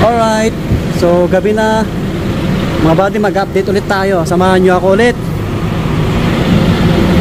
Alright, so gabi na mga buddy, mag-update ulit tayo. Samahan nyo ako ulit.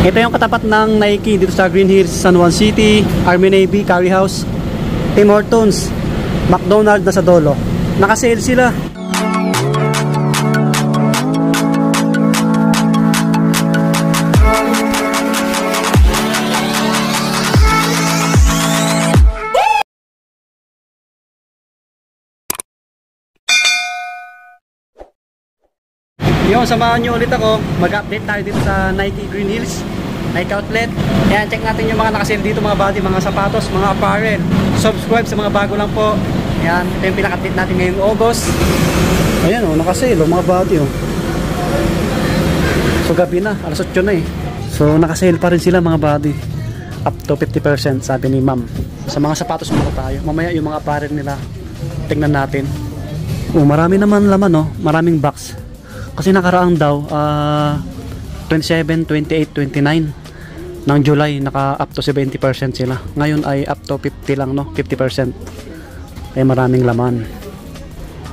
Ito yung katapat ng Nike dito sa Green Hills, San Juan City, Army Navy, Curry House, Tim Hortons, McDonald's na sa dulo. Naka-sale sila. Yun, samahan nyo ulit ako. Mag-update tayo dito sa Nike Green Hills, Nike Outlet. Ayan, check natin yung mga nakasale dito mga buddy, mga sapatos, mga apparel. Subscribe sa mga bago lang po. Ayan, ito yung pinaka-update natin ngayong August. Ayan o, nakasale o mga buddy o. So gabi na, alas 8 na eh. So nakasale pa rin sila mga buddy. Up to 50% sabi ni ma'am. Sa mga sapatos muna tayo. Mamaya yung mga apparel nila, tingnan natin. Marami naman laman o, maraming box. Kasi nakaraang daw 27, 28, 29 ng July naka up to 70% sila. Ngayon ay up to 50 lang no, 50%. Ay maraming laman.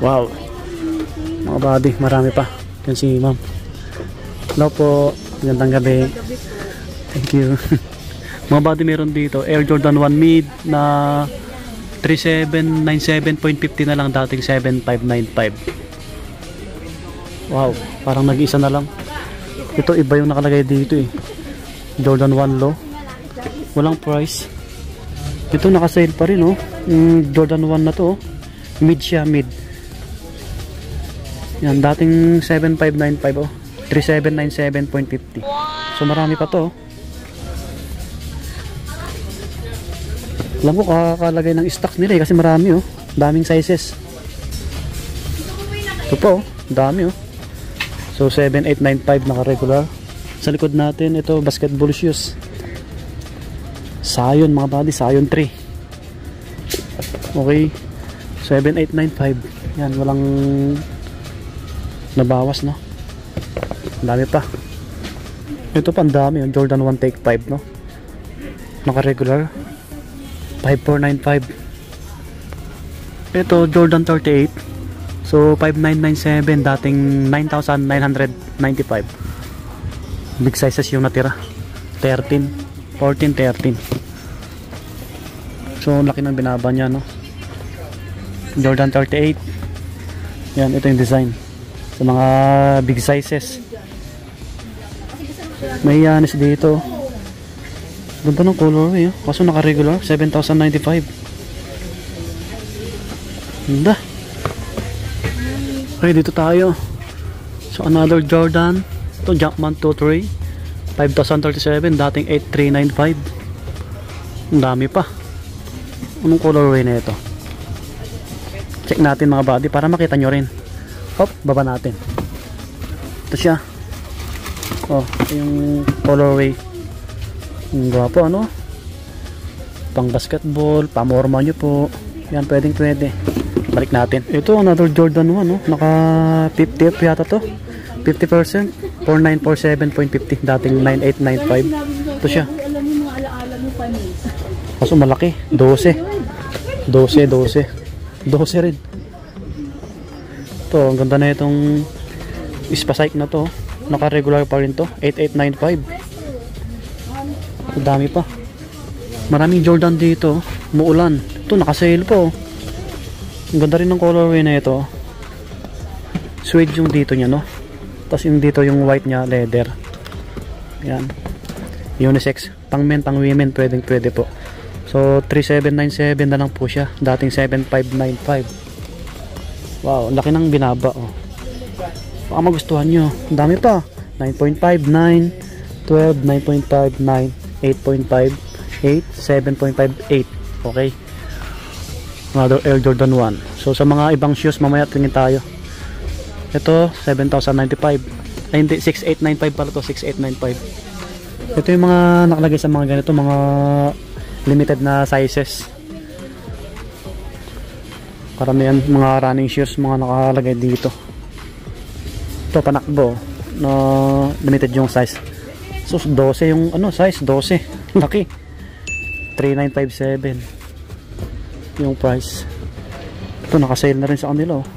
Wow. Mga buddy, marami pa. Yan si ma'am. Hello po. Magandang gabi. Thank you. Mga buddy, meron dito Air Jordan 1 mid na 3797.50 na lang, dating 7595. Wow, parang nag-isa na lang. Ito iba yung nakalagay dito eh. Jordan 1 low. Walang price. Ito naka-sale pa rin oh. Jordan 1 na to oh. Mid siya, mid. Yan, dating 7595 oh. 3797.50. So marami pa to oh. Alam ko kakalagay ng stock nila eh, kasi marami oh. Daming sizes. Ito po oh. Dami oh. So 7895 naka-regular. Sa likod natin ito basketball shoes. Sayon mga buddy, Sayon 3. Okay. 7895. Yan, walang nabawas no. Dami pa. Ito pa ang dami, Jordan 1 Take 5 no. Naka-regular. 5495. Ito Jordan 38. So 5997, dating 9995. Big sizes yung natira. 13, 14, 13. So laki ng binaba niya no. Jordan 38. Yan, ito yung design sa mga big sizes. May yanis dito. Ganda ng colorway, kaso naka-regular 7,095. Ganda. Okay, dito tayo. So another Jordan. Ito Jumpman 2-3 5037, dating 8395. Ang dami pa. Anong colorway na ito? Check natin mga buddy para makita nyo rin. Hop, baba natin. Ito siya. Oh, ito yung colorway. Ang gwapo ano? Pang basketball, pamorma nyo po. Yan, pwedeng pwede. Balik natin. Ito another Jordan 1 no? Naka 50 yata to. 50%. 4947.50, dating 9895. Ito siya. Kaso malaki. 12 rin. Ito, ang ganda na itong Spasike na to. Naka regular pa rin to. 8895. Ang dami pa. Maraming Jordan dito. Muulan. Ito naka-sale po. Ang ganda rin ng colorway na ito. Suede yung dito niya no. Tapos yung dito yung white niya leather. Yan. Unisex. Pang men, pang women, pwede po. So 3797 na lang po siya. Dating 7595. Wow, laki ng binaba oh. Baka magustuhan nyo. Ang dami pa. 9.5, 9, 12, 9.5, 9, 8.5, 8, 7.5, 8. Okay. Another Air Jordan 1. So sa mga ibang shoes mamaya tingin tayo. Ito 7,095. Ay hindi, 6,895 pala to. 6,895. Ito yung mga nakalagay sa mga ganito, mga limited na sizes. Karamihan mga running shoes mga nakalagay dito. Ito panakbo no, limited yung size. So 12 yung ano size, 12. Laki. 3,957 yung price. Ito naka-sale na rin sa kanila, oh.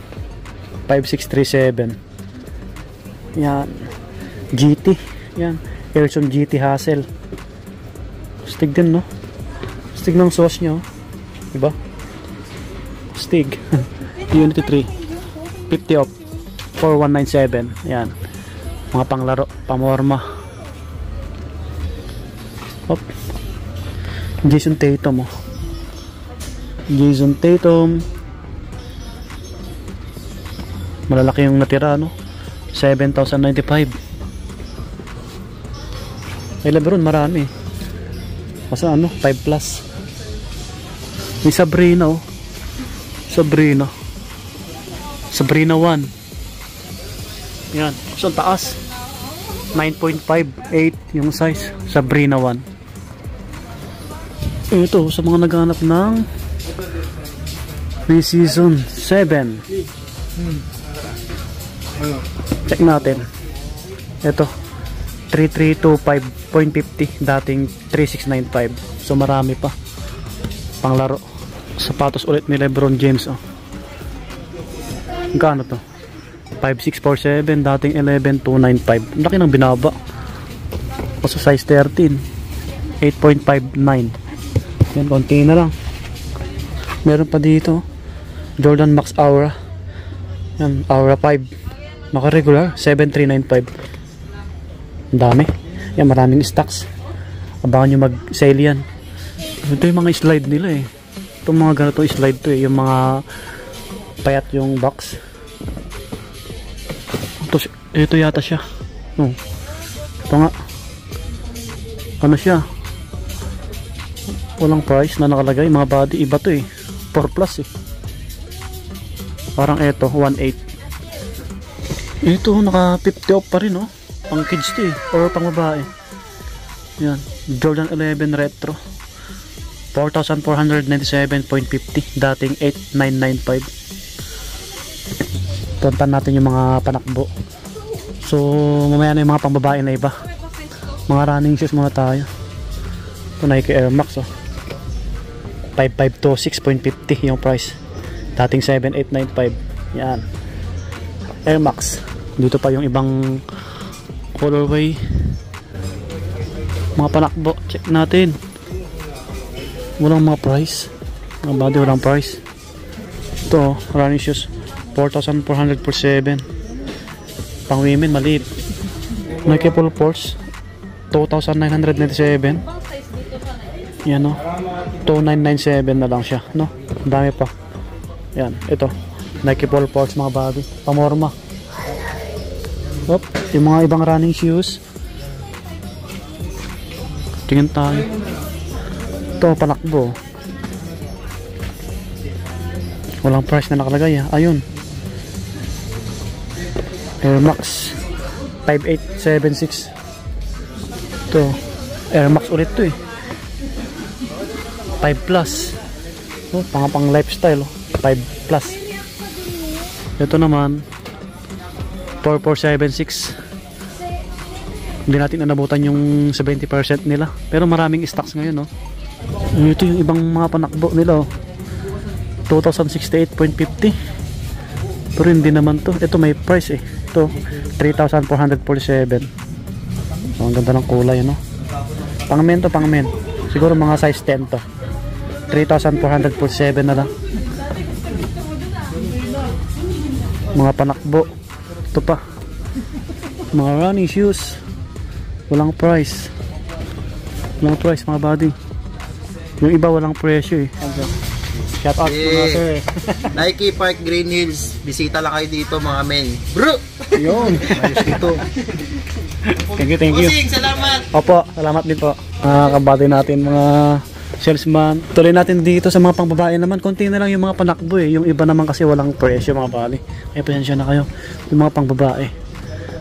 5637. Yan. GT. Yan. Airson GT Hassel. Stig din, no? Stig ng sauce nyo. Diba? Stig. Unity 3. 50 off. 4197. Yan. Mga panglaro. Pamorma. Hop. Jason Tatum, oh. Jason Tatum. Malalaki yung natira, no? 7,095. May Lebron marami. Basta ano, 5 plus. May Sabrina, oh. Sabrina 1. Yan. So taas. 9.58 yung size. Sabrina 1. Ito sa mga naghanap ng pre-season 7. Check natin. Ito 3325.50, dating 3695. So marami pa panglaro. Sapatos ulit ni Lebron James, oh. Gano to? 5647, dating 11295. Laki ng binaba. Kasi size 13. 8.59. Yan, konti na lang. Meron pa dito Jordan Max Aura. Yan, Aura 5. Naka-regular, 7395. Ang dami. Yan, maraming stocks. Abangan nyo mag-sale yan. Ito yung mga slide nila, eh. Itong mga ganito slide to, eh. Yung mga payat yung box. Ito yata siya. Oh. Ito nga. Ano siya? Walang price na nakalagay. Mga body, iba to, eh. 4 plus, eh. Parang ito, 1.8. Ito, naka 50 off pa rin, oh. Pang kids to, eh. Or pang babae. Yan. Jordan 11 Retro. 4,497.50. Dating 8,995. Tuntan natin yung mga panakbo. So, mamaya na yung mga pangbabae na iba. Mga running shoes muna tayo. Ito, Nike Air Max, oh. 5,526.50 yung price. Dating 7,895. Yan. Air Max. Dito pa yung ibang colorway. Mga panakbo. Check natin. Walang mga price. Mga body, walang price. Ito, running shoes. 4,400 per 7. Pang women, maliit. Nike Polo Force. 2,997. Yan, no. 2,997 na lang siya, no. Ang dami pa. Yan, ito. Nike Polo Force, mga body. Pamorma. Op, yung mga ibang running shoes. Tingin tayo. Ito, panakbo. Walang price na nakalagay, ah. Ayun. Air Max 5876. Ito, Air Max ulit to, eh. 5 plus. Oh, pang lifestyle, oh. 5 plus. Ito naman 4476. Hindi natin nabutan yung 70% nila, pero maraming stocks ngayon, no. Ito yung ibang mga panakbo nila, oh. 2,068.50. pero hindi naman to. Ito may price, eh. Ito 3,447. So, ang ganda ng kulay, no. Pang men to, pang men. Siguro mga size 10 to. 3,447 na lang. Mga panakbo. Ito pa. Mga running shoes. Walang price. Walang price, mga body. Yung iba walang presyo, eh. Shout out mga sir, eh. Nike Park Green Hills. Bisita lang kayo dito, mga men. Bro! Yun. Ayos dito. Thank you, thank you. Busing, salamat! Opo, salamat din po. Kabati natin mga salesman. Tuloy natin dito sa mga pangbabae naman. Konti na lang yung mga panakbo, eh. Yung iba naman kasi walang presyo, mga bali. Kaya pasensya na kayo. Yung mga pangbabae.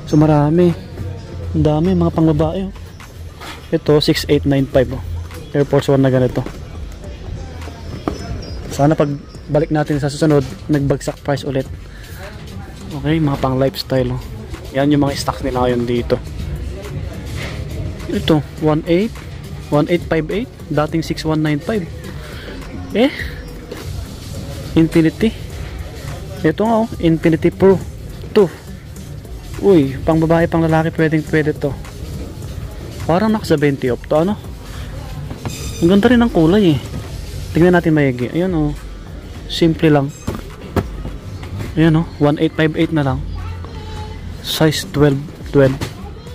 So marami. Ang dami mga pangbabae, oh. Ito 6,895, oh. Air Force 1 na ganito. Sana pag balik natin sa susunod, nagbagsak price ulit. Okay, mga pang lifestyle, oh. Yan yung mga stocks nila ngayon dito. Ito 1858, dating 6195. Infinity Ito nga, oh, Infinity Pro 2. Uy, pang babae, pang lalaki, pwede to. Parang naka 70 off to, ano? Ang ganda rin ng kulay eh. Tingnan natin maigi. Ayan oh. Simple lang. Ayan oh, 1858 na lang. Size 12.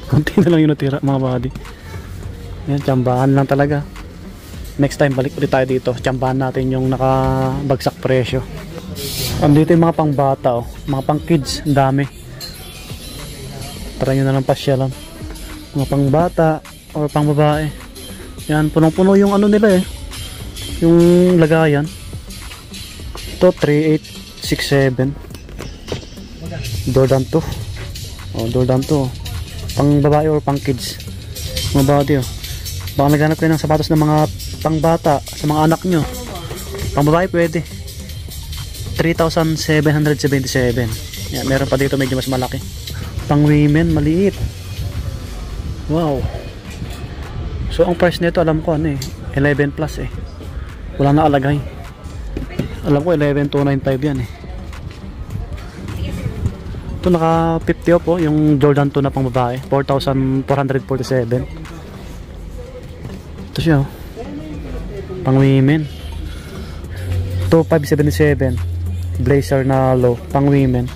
Kunti na lang yung natira mga body. Ayan, tsambahan lang talaga. Next time balik ulit tayo dito. Tsambahan natin yung nakabagsak presyo. Andito yung mga pang bata oh. Mga pang kids, ang dami. Tara nyo na lang pasyalan. Mga pang bata or pang babae. Yan, punong-puno yung ano nila eh. Yung lagayan. Ito 3867. Jordan 2. Oh, Jordan 2. Pang babae or pang kids. Mga body oh. Baka naghanap kayo ng sapatos ng mga pang bata sa mga anak nyo. Pang babae pwede. 3,777. Yan, meron pa dito medyo mas malaki. Pang women, maliit. Wow. So ang price nito alam ko ano eh, 11 plus eh. Wala na alagay. Alam ko 11,295 yan eh. Ito naka 50 off oh, yung Jordan 2 na pang babae, 4,447. Ito siya oh. Pang women. 2,577. Blazer na low, pang women.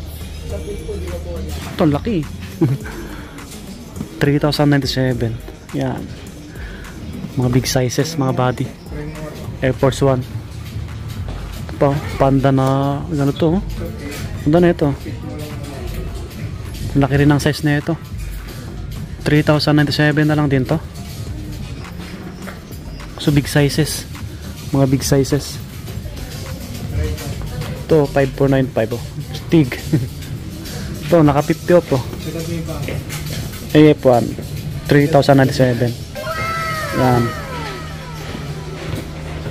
Ito laki. 3,097. Yan. Mga big sizes, mga body. Air Force 1. Ito pa, panda na ano to. Panda na ito. Laki rin ang size na ito. 3,097 na lang din to. So big sizes. Mga big sizes. Ito 5,495 oh. Stig. Ito naka 50 off oh. AF1 3,097. Yan.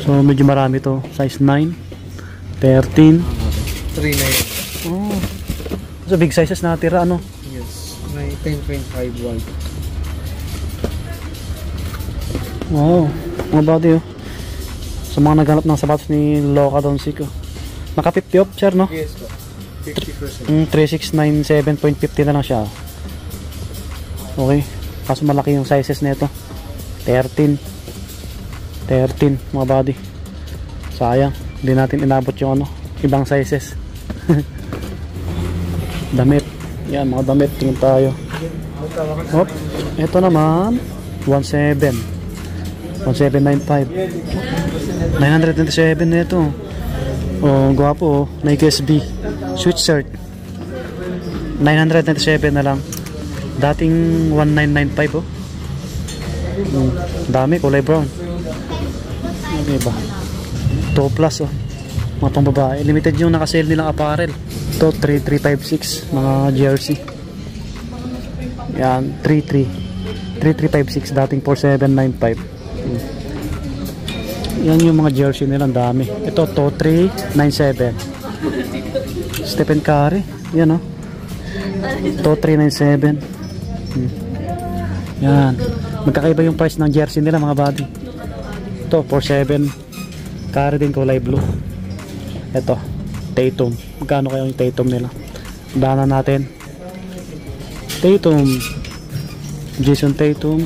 So medyo marami to. Size 9, 13, 3.9. oh. So big sizes na natira ano. Yes. May 10.5 wide. Wow. Mga body oh. Sa mga naghanap ng sapatos ni Loka Donsik oh. Naka 50 off sir no? Yes po. 50%. 3697.50 na lang siya. Okay. Kaso malaki yung sizes nito. 13 mga body. Sayang. Hindi natin inabot yung ano, ibang sizes. Damit. Yan mga damit. Tingin tayo. Hop. Ito naman 1795. 927 na ito. Oh, gwapo oh. Nike SB sweatshirt 997 na lang. Dating 1995 oh. Dami, kulay brown. Ano ba? 2 plus oh. Mga pang babae. Limited yung nakasale nilang apparel. Ito 3356 mga jersey. Yan 3356 dating 4795. Yan yung mga jersey nilang dami. Ito to 397. Stephen Curry. Yan oh. To 397. Yan. Magkakaiba yung price ng jersey nila mga body. Ito 47. Curry din kulay blue. Ito Tatum. Magkano kaya yung Tatum nila? Daanan natin. Tatum. Jason Tatum.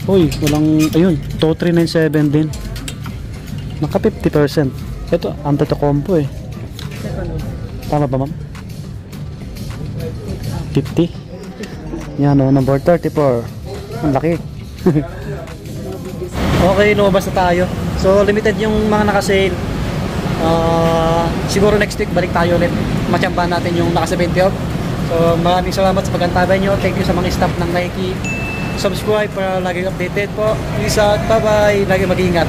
Uy, walang, ayun, to 397 din. Naka 50%. Ito, Antetokounmpo eh. Tama ba ma'am? 50. Yan o, number 34. Ang laki. Okay, lumabas na tayo. So, limited yung mga naka-sale. Siguro next week, balik tayo ulit. Matsambahan natin yung naka 70 off. So, maraming salamat sa pag-antabay nyo. Thank you sa mga staff ng Nike. Subscribe para lagi updated po. Peace out. Bye bye. Lagi mag-ingat.